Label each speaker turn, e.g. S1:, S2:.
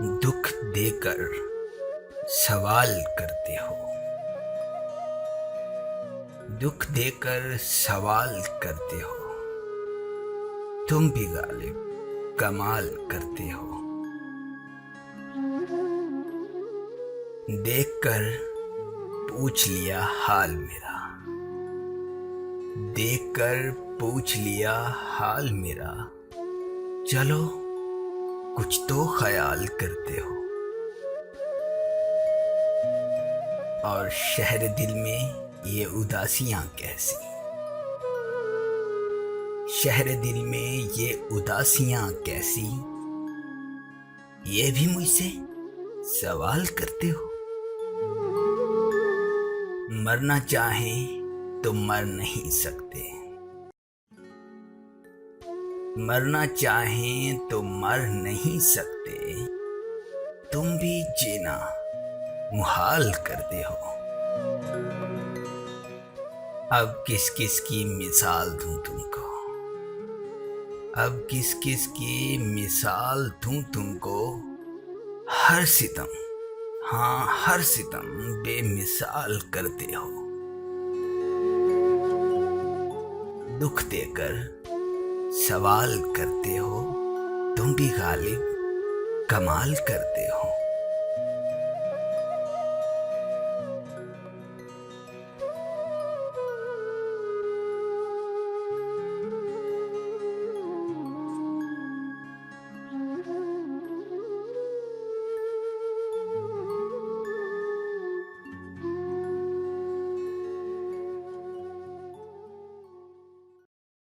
S1: दुख देकर सवाल करते हो। दुख देकर सवाल करते हो। तुम भी गालिब कमाल करते हो। देखकर पूछ लिया हाल मेरा। देखकर पूछ लिया हाल मेरा। चलो कुछ तो ख्याल करते हो। और शहर दिल में ये उदासियां कैसी। शहर दिल में ये उदासियां कैसी। ये भी मुझसे सवाल करते हो। मरना चाहें तो मर नहीं सकते। मरना चाहें तो मर नहीं सकते। तुम भी जीना मुहाल करते हो। अब किस किस की मिसाल दूं तुमको। अब किस किस की मिसाल दूं तुमको। हर सितम, हाँ हर सितम बेमिसाल करते हो। दुख देकर सवाल करते हो। तुम भी गालिब कमाल करते हो।